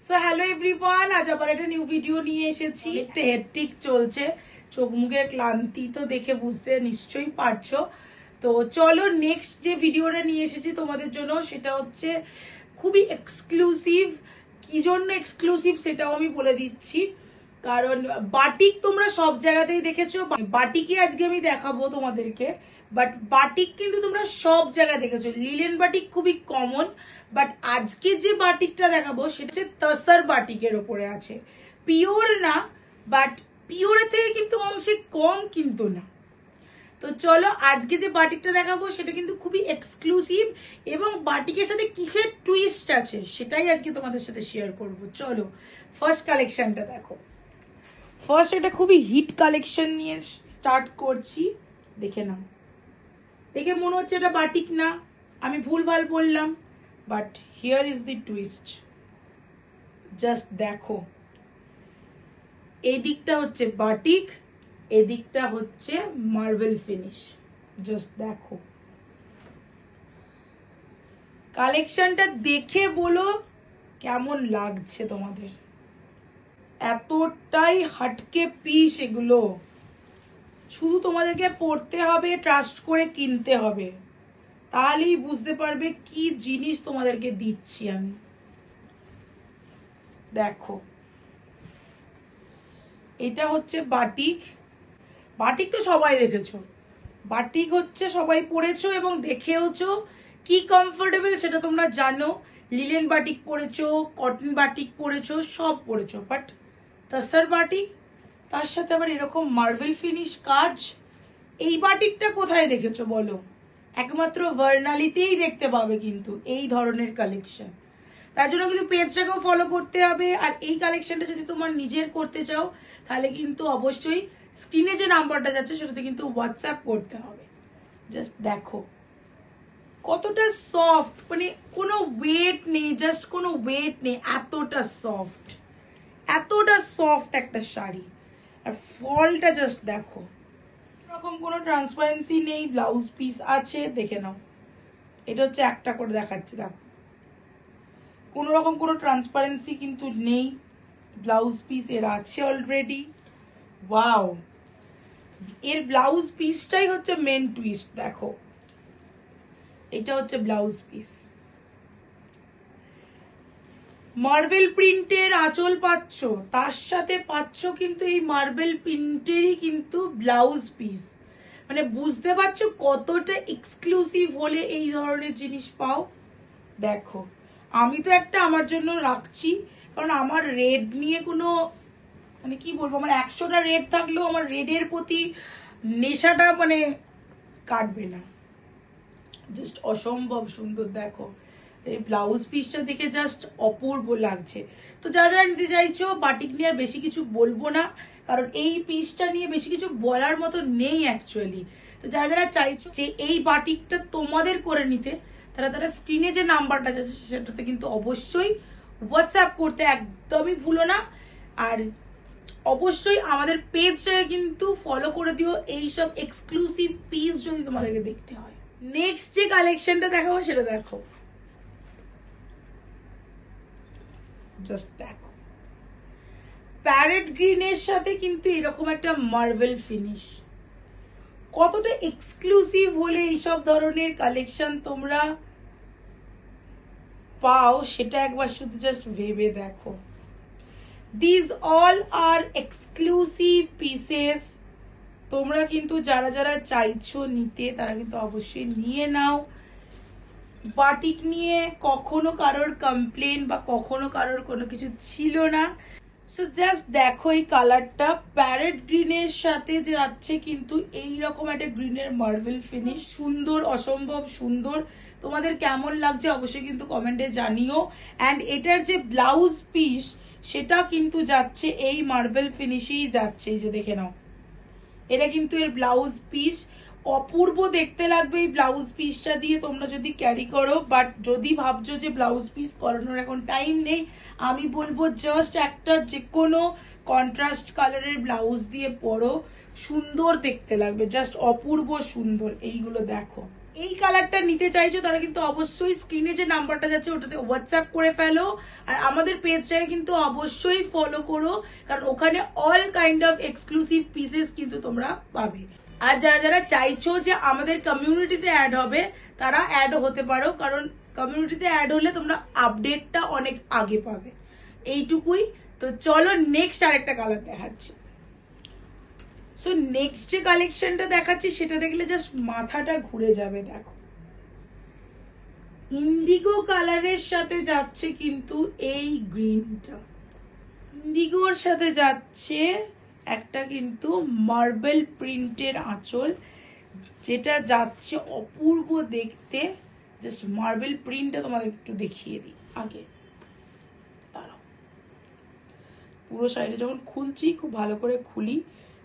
So hello everyone, আজ আবার একটা নিউ ভিডিও নিয়ে এসেছি। একটা হেডটিক চলছে, চোখ মুখের ক্লান্তি তো দেখে বুঝতে নিশ্চয়ই পারছো। তো চলো নেক্সট যে ভিডিওটা নিয়ে এসেছি তোমাদের জন্য, সেটা হচ্ছে খুবই এক্সক্লুসিভ। কি জন্য এক্সক্লুসিভ সেটাও আমি বলে দিচ্ছি, কারণ বাটিক তোমরা সব জায়গাতেই দেখেছো। বাটিকই আজকে আমি দেখাবো তোমাদেরকে, বাট বাটিক কিন্তু তোমরা সব জায়গায় দেখেছো। লিলেন বাটিক খুবই কমন, বাট আজকে যে বাটিকটা দেখাবো সেটা হচ্ছে তসর বাটিকের ওপরে আছে। পিওর না, বাট পিওরের থেকে কিন্তু অংশে কম কিন্তু না। তো চলো আজকে যে বাটিকটা দেখাবো সেটা কিন্তু খুবই এক্সক্লুসিভ, এবং বাটিকের সাথে কিসের টুইস্ট আছে সেটাই আজকে তোমাদের সাথে শেয়ার করব। চলো ফার্স্ট কালেকশনটা দেখো। ফার্স্ট এটা খুবই হিট কালেকশন নিয়ে স্টার্ট করছি, দেখে নাও। দেখে মনে হচ্ছে এটা বাটিক না, আমি ভুলভাল বললাম, but here is the twist. Just দেখো, এই দিকটা হচ্ছে বাটিক, এদিকটা হচ্ছে মার্বেল ফিনিশ। জাস্ট দেখো কালেকশনটা, দেখে বলো কেমন লাগছে তোমাদের। এতটাই হাটকে পিস এগুলো, শুধু তোমাদেরকে পড়তে হবে, ট্রাস্ট করে কিনতে হবে, তাহলেই বুঝতে পারবে কি জিনিস তোমাদেরকে দিচ্ছি আমি। দেখো এটা হচ্ছে বাটিক। বাটিক তো সবাই দেখেছো, বাটিক হচ্ছে সবাই পরেছো এবং দেখেওছো। কি কমফোর্টেবল সেটা তোমরা জানো। লিলেন বাটিক পরেছো, কটন বাটিক পরেছো, সব পরেছো, বাট তসর বাটিক তার সাথে আবার এরকম মার্বেল ফিনিশ কাজ। এই বাটিকটা কোথায় দেখেছো বলো? একমাত্র ভার্নালিতেই দেখতে পাবে কিন্তু এই ধরনের কালেকশন। তার জন্য কিন্তু পেজটাকেও ফলো করতে হবে। আর এই কালেকশনটা যদি তোমার নিজের করতে চাও, তাহলে কিন্তু অবশ্যই স্ক্রিনে যে নাম্বারটা যাচ্ছে সেটাতে কিন্তু হোয়াটসঅ্যাপ করতে হবে। জাস্ট দেখো কতটা সফট, মানে কোনো ওয়েট নেই, জাস্ট কোনো ওয়েট নেই, এতটা সফট, এতটা সফট একটা শাড়ি। আর ফলটা জাস্ট দেখো, রকম কোনো ট্রান্সপারেন্সি নেই। ব্লাউজ পিস আছে, দেখে নাও। এটা হচ্ছে একটা করে দেখাচ্ছি, দেখো কোনো রকম কোনো ট্রান্সপারেন্সি কিন্তু নেই। ব্লাউজ পিস এর আছে অলরেডি। ওয়াও, এর ব্লাউজ পিসটাই হচ্ছে মেন টুইস্ট। দেখো এটা হচ্ছে ব্লাউজ পিস, মার্বেল প্রিন্টের আঁচল পাচ্ছ, তার সাথে পাচ্ছ কিন্তু এই মার্বেল প্রিন্টেরই কিন্তু ব্লাউজ পিস। মানে বুঝতে পারছো কতটা এক্সক্লুসিভ হলে এই ধরনের জিনিস পাও। দেখো আমি তো একটা আমার জন্য রাখছি, কারণ আমার রেড নিয়ে কোনো, মানে কি বলবো, আমার 100টা রেড থাকলেও আমার রেডের প্রতি নেশাটা মানে কাটবে না। জাস্ট অসম্ভব সুন্দর। দেখো এই ব্লাউজ পিসটা দেখে জাস্ট অপূর্ব লাগছে। তো যারা যারা নিতে চাইছো, বাটিক নিয়ে আর বেশি কিছু বলবো না, কারণ এই পিসটা নিয়ে বেশি কিছু বলার মতো নেই অ্যাকচুয়ালি। তো যারা যারা চাইছো যে এই বাটিকটা তোমাদের করে নিতে, তারা স্ক্রিনে যে নাম্বারটা যাচ্ছে সেটাতে কিন্তু অবশ্যই হোয়াটসঅ্যাপ করতে একদমই ভুলো না। আর অবশ্যই আমাদের পেজটাকে কিন্তু ফলো করে দিও, এইসব এক্সক্লুসিভ পিস যদি তোমাদেরকে দেখতে হয়। নেক্সট যে কালেকশনটা দেখাবো সেটা দেখো, জাস্ট দেখো প্যারেট গ্রিনের সাথে কিন্তু এরকম একটা মার্বেল ফিনিশ। কতটা এক্সক্লুসিভ হলে এইসব ধরনের কালেকশন তোমরা পাও সেটা একবার শুধু জাস্ট ভেবে দেখো। This all are exclusive pieces. তোমরা কিন্তু যারা যারা চাইছো নিতে, তারা কিন্তু অবশ্যই নিয়ে নাও। বাটিক নিয়ে কখনো কারোর কমপ্লেন বা কখনো কারোর কোনো কিছু ছিল না। সো জাস্ট দেখো এই কালারটা প্যারেট গ্রিনের সাথে যে যাচ্ছে কিন্তু এইরকম একটা গ্রিনের মার্বেল ফিনিশ। সুন্দর, অসম্ভব সুন্দর। তোমাদের কেমন লাগছে অবশ্যই কিন্তু কমেন্টে জানিও। অ্যান্ড এটার যে ব্লাউজ পিস সেটা কিন্তু যাচ্ছে এই মার্বেল ফিনিশেই যাচ্ছে। এই যে দেখে নাও, এটা কিন্তু এর ব্লাউজ পিস। অপূর্ব দেখতে লাগবে এই ব্লাউজ পিসটা দিয়ে তোমরা যদি ক্যারি করো। বাট যদি ভাবছো যে ব্লাউজ পিস করানোর এখন টাইম নেই, আমি বলবো জাস্ট একটা যে কোনো কন্ট্রাস্ট কালারের ব্লাউজ দিয়ে পরো, সুন্দর দেখতে লাগবে, জাস্ট অপূর্ব সুন্দর। এইগুলো দেখো, এই কালারটা নিতে চাইছো তারা কিন্তু অবশ্যই স্ক্রিনে যে নাম্বারটা যাচ্ছে ওটাতে হোয়াটসঅ্যাপ করে ফেলো। আর আমাদের পেজটাকে কিন্তু অবশ্যই ফলো করো, কারণ ওখানে all kind of exclusive pieces কিন্তু তোমরা পাবে। আর যারা যারা চাইছো যে আমাদের কমিউনিটিতে অ্যাড হবে তারা অ্যাডও হতে পারো, কারণ কমিউনিটিতে অ্যাড হলে তোমরা আপডেটটা অনেক আগে পাবে। এইটুকুই। তো চলো নেক্সট আরেকটা কালার দেখাচ্ছি। সো নেক্সট যে কালেকশনটা দেখাচ্ছি সেটা দেখলে জাস্ট মাথাটা ঘুরে যাবে। দেখো ইন্ডিগো কালারের সাথে যাচ্ছে কিন্তু এই গ্রিনটা, ইন্ডিগোর সাথে যাচ্ছে একটা কিন্তু মার্বেল প্রিন্টের আঁচল, যেটা যাচ্ছে অপূর্ব দেখতে। জাস্ট মার্বেল প্রিন্টটা তোমাদের একটু দেখিয়ে দিই আগে, দাঁড়াও। পুরো শাড়িটা যখন খুলছি খুব ভালো করে খুলি,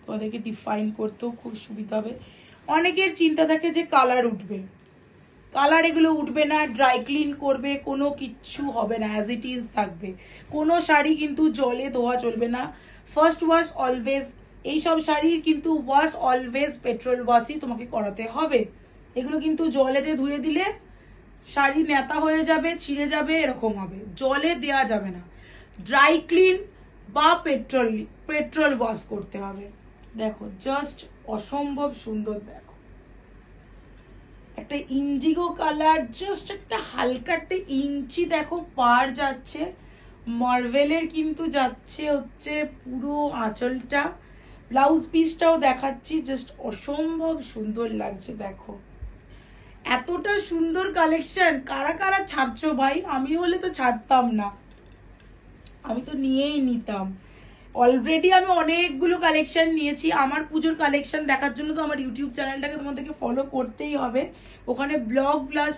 তোমাদেরকে ডিফাইন করতেও খুব সুবিধা হবে। অনেকের চিন্তা থাকে যে কালার উঠবে, কালার এগুলো উঠবে না, ড্রাই ক্লিন করবে, কোনো কিচ্ছু হবে না, অ্যাজ ইট ইজ থাকবে। কোনো শাড়ি কিন্তু জলে ধোয়া চলবে না, ফার্স্ট ওয়াশ অলওয়েজ। এইসব শাড়ির কিন্তু ওয়াশ অলওয়েজ পেট্রোল ওয়াশই তোমাকে করাতে হবে। এগুলো কিন্তু জলেতে ধুয়ে দিলে শাড়ি নেতা হয়ে যাবে, ছিঁড়ে যাবে, এরকম হবে। জলে দেওয়া যাবে না, ড্রাই ক্লিন বা পেট্রোল ওয়াশ করতে হবে। দেখো জাস্ট অসম্ভব সুন্দর। দেখো একটা ইন্ডিগো কালার, জাস্ট একটা হালকা একটা ইঞ্চি দেখো পার যাচ্ছে। মার্ভেলের কিন্তু যাচ্ছে হচ্ছে পুরো আঁচলটা। ব্লাউজ পিসটাও দেখাচ্ছি, জাস্ট অসম্ভব সুন্দর লাগছে। দেখো এতটা সুন্দর কালেকশন কারা কারা ছাড়ছো ভাই? আমি হলে তো ছাড়তাম না, আমি তো নিয়েই নিতাম। অলরেডি আমি অনেকগুলো কালেকশন নিয়েছি। আমার পুজোর কালেকশন দেখার জন্য তো আমার ইউটিউব চ্যানেলটাকে তোমাদেরকে ফলো করতেই হবে। ওখানে ব্লগ প্লাস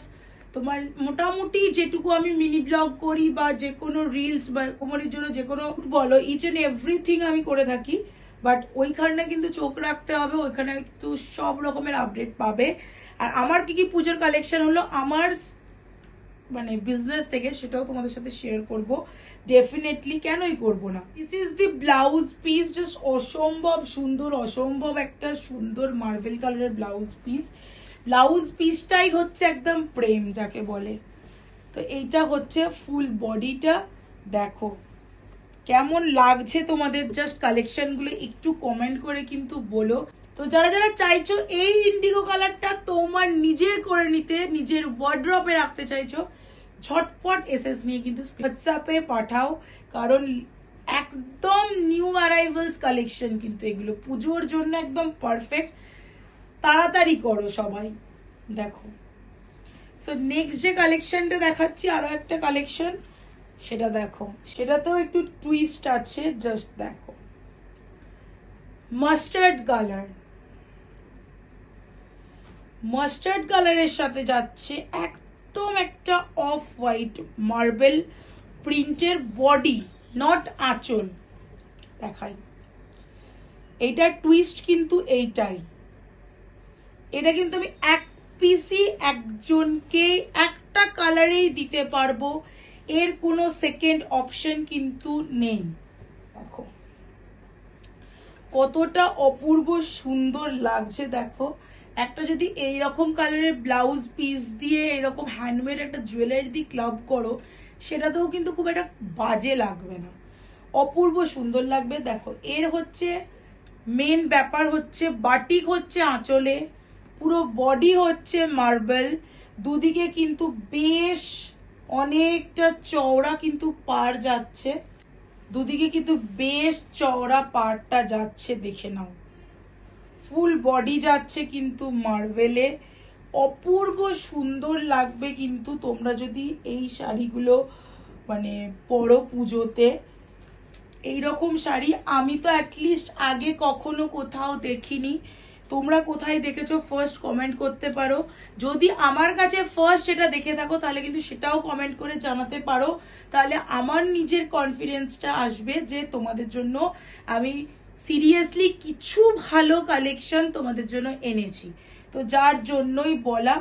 তোমার মোটামুটি যেটুকু আমি মিনি ব্লগ করি বা যে কোনো রিলস বা কোমরের জন্য যে কোনো বলো, ইচ এন্ড এভরিথিং আমি করে থাকি। বাট ওইখানে কিন্তু চোখ রাখতে হবে, ওইখানে কিন্তু সব রকমের আপডেট পাবে। আর আমার কি কি পুজোর কালেকশন হলো আমার মানে বিজনেস থেকে, সেটাও তোমাদের সাথে শেয়ার করব ডেফিনেটলি, কেনই করব না। This is the blouse piece, just অসম্ভব সুন্দর, অসম্ভব একটা সুন্দর মার্বেল কালারের ব্লাউজ পিস। ব্লাউজ পিসটাই হচ্ছে একদম প্রেম যাকে বলে। তো এইটা হচ্ছে ফুল বডিটা। দেখো কেমন লাগছে তোমাদের, জাস্ট কালেকশনগুলো একটু কমেন্ট করে কিন্তু বলো। তো যারা যারা চাইছো এই ইন্ডিগো কালারটা তোমার নিজের করে নিতে, নিজের ওয়ার্ড্রপে রাখতে চাইছো, ঝটপট এসএস নিয়ে কিন্তু হোয়াটসঅ্যাপে পাঠাও, কারণ একদম নিউ অ্যারাইভালস কালেকশন কিন্তু এগুলো পুজোর জন্য একদম পারফেক্ট। তাড়াতাড়ি করো সবাই। দেখো সো নেক্সট যে কালেকশনটা দেখাচ্ছি আরো একটা কালেকশন, সেটা দেখো, সেটাতেও একটু টুইস্ট আছে। জাস্ট দেখো মাস্টার্ড কালার, মাস্টার্ড কালারের সাথে যাচ্ছে একদম একটা অফ হোয়াইট মার্বেল প্রিন্টের বডি, নট আঁচল। দেখাই এইটার টুইস্ট কিন্তু এইটাই। এটা কিন্তু আমি এক পিসি একজনকে একটা কালারেই দিতে পারবো, এর কোনো সেকেন্ড অপশন কিন্তু নেই। দেখো কতটা অপূর্ব সুন্দর লাগছে। দেখো একটা যদি এইরকম কালারের ব্লাউজ পিস দিয়ে এরকম হ্যান্ডমেড একটা জুয়েলারি দিয়ে ক্লাব করো, সেটাতেও কিন্তু খুব একটা বাজে লাগবে না, অপূর্ব সুন্দর লাগবে। দেখো এর হচ্ছে মেন ব্যাপার হচ্ছে বাটিক হচ্ছে আঁচলে, পুরো বডি হচ্ছে মার্বেল, দুদিকে কিন্তু বেশ অনেকটা চওড়া কিন্তু পার যাচ্ছে, দুদিকে কিন্তু বেশ চওড়া পারটা যাচ্ছে, দেখে নাও। ফুল বডি যাচ্ছে কিন্তু মার্বেলে, অপূর্ব সুন্দর লাগবে কিন্তু তোমরা যদি এই শাড়িগুলো মানে পরো পুজোতে। এইরকম শাড়ি আমি তো অ্যাটলিস্ট আগে কখনো কোথাও দেখিনি। তোমরা কোথায় দেখেছো ফার্স্ট কমেন্ট করতে পারো। যদি আমার কাছে ফার্স্ট এটা দেখে থাকো তাহলে কিন্তু সেটাও কমেন্ট করে জানাতে পারো, তাহলে আমার নিজের কনফিডেন্সটা আসবে যে তোমাদের জন্য আমি সিরিয়াসলি কিছু ভালো কালেকশন তোমাদের জন্য এনেছি। তো যার জন্যই বলা,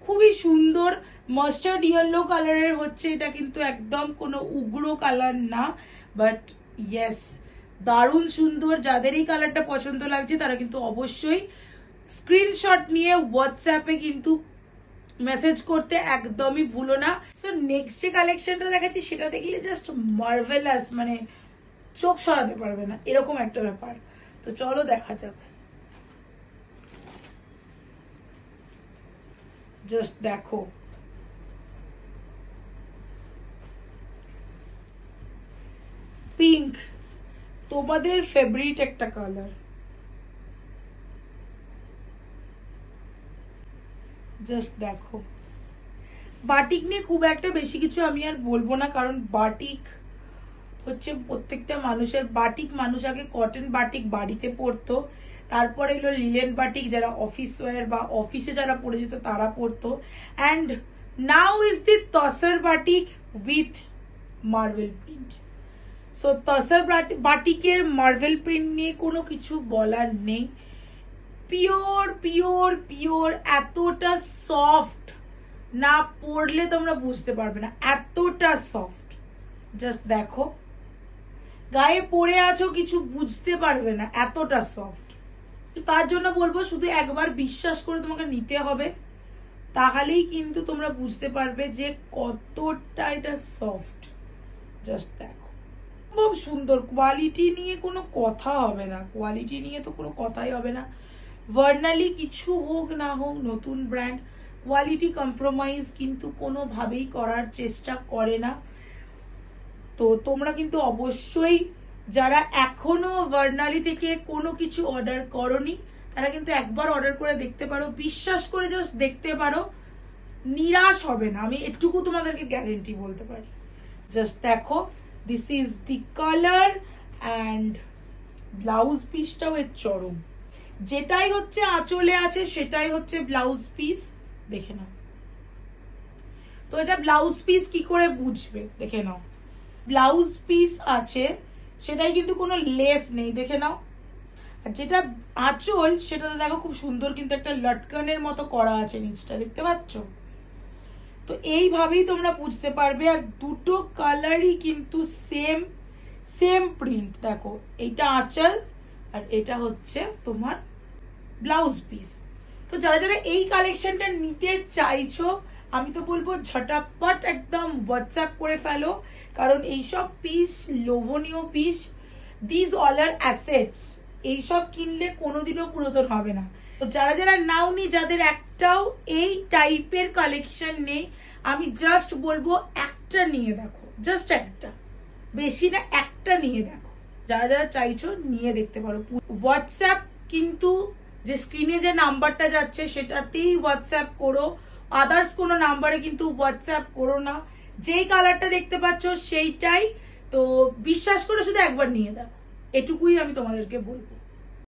খুবই সুন্দর মাস্টার্ড ইয়েলো কালারের হচ্ছে এটা, কিন্তু একদম কোনো উগ্র কালার না, বাট ইয়েস দারুণ সুন্দর। যাদের এই কালারটা পছন্দ লাগছে তারা কিন্তু অবশ্যই স্ক্রিনশট নিয়ে হোয়াটসঅ্যাপে কিন্তু মেসেজ করতে একদমই ভুলো না। সো নেক্সট যে কালেকশনটা দেখাচ্ছি সেটা দেখলে জাস্ট মার্ভেলাস, মানে চোখ সরাতে পারবে না এরকম একটা ব্যাপার। তো চলো দেখা যাক। জাস্ট দেখো, পিঙ্ক তোমাদের ফেভারিট একটা কালার। জাস্ট দেখো, বাটিক নিয়ে খুব একটা বেশি কিছু আমি আর বলবো না, কারণ বাটিক হচ্ছে প্রত্যেকটা মানুষের। বাটিক মানুষ আগে কটন বাটিক বাড়িতে পরতো, তারপরে এগুলো লিলেন বাটিক যারা অফিস ওয়্যার বা অফিসে যারা পরে যেত তারা পরতো, and now is the tussar batik with marble print. So tussar বাটিকের মার্বেল প্রিন্ট নিয়ে কোনো কিছু বলার নেই। পিওর পিওর পিওর, এতটা সফট, না পরলে তোমরা বুঝতে পারবে না এতটা সফট। জাস্ট দেখো, গায়ে পরে আছো কিছু বুঝতে পারবে না, এতটা সফট। তার জন্য বলবো শুধু একবার বিশ্বাস করে তোমাকে নিতে হবে, তাহলেই কিন্তু তোমরা বুঝতে পারবে যে কতটা এটা সফট। জাস্ট দেখো, খুব সুন্দর। কোয়ালিটি নিয়ে কোনো কথা হবে না, কোয়ালিটি নিয়ে তো কোনো কথাই হবে না। ভার্নালি কিছু হোক না হোক, নতুন ব্র্যান্ড, কোয়ালিটি কম্প্রোমাইজ কিন্তু কোনোভাবেই করার চেষ্টা করে না। তো তোমরা কিন্তু অবশ্যই যারা এখনো ভার্নালি থেকে কোনো কিছু অর্ডার করনি তারা কিন্তু একবার অর্ডার করে দেখতে পারো, বিশ্বাস করে জাস্ট দেখতে পারো, নিরাশ হবে না, আমি এটুকু তোমাদেরকে গ্যারেন্টি বলতে পারি। জাস্ট দেখো, this is the colour and blouse পিসটাও এর চরম। যেটাই হচ্ছে আঁচলে আছে সেটাই হচ্ছে ব্লাউজ পিস, দেখে নাও। তো এটা ব্লাউজ পিস কি করে বুঝবে, দেখে নাও। ব্লাউজ পিস আছে সেটাই কিন্তু কোনো লেস নেই, দেখে নাও। আর যেটা আঁচল সেটাতে দেখো খুব সুন্দর কিন্তু একটা লটকানের মতো করা আছে নিচটা, দেখতে পাচ্ছ? তো এইভাবেই তোমরা বুঝতে পারবে। আর দুটো কালারই কিন্তু সেম সেম প্রিন্ট। দেখো, এইটা আঁচল আর এটা হচ্ছে তোমার ব্লাউজ পিস। তো যারা যারা এই কালেকশনটা নিতে চাইছো আমি তো বলবো ঝটাপট একদম হোয়াটসঅ্যাপ করে ফেলো, কারণ এইসব পিস লোভনীয় piece, this all are assets. এইসব কিনলে কোনোদিনও পুরাতন হবে না। তো যারা যারা নাওনি, যাদের একটাও এই টাইপের কালেকশন নেই, আমি জাস্ট বলবো একটা নিয়ে দেখো, জাস্ট একটা, বেশি না, একটা নিয়ে দেখো। যারা যারা চাইছো নিয়ে দেখতে পারো। হোয়াটসঅ্যাপ কিন্তু যে স্ক্রিনে যে নাম্বারটা যাচ্ছে সেটাতেই হোয়াটসঅ্যাপ করো, আদার্স কোনো নাম্বারে কিন্তু হোয়াটসঅ্যাপ করো না। যেই কালারটা দেখতে পাচ্ছ সেইটাই। তো বিশ্বাস করে শুধু একবার নিয়ে দেখো, এটুকুই আমি তোমাদেরকে বলবো।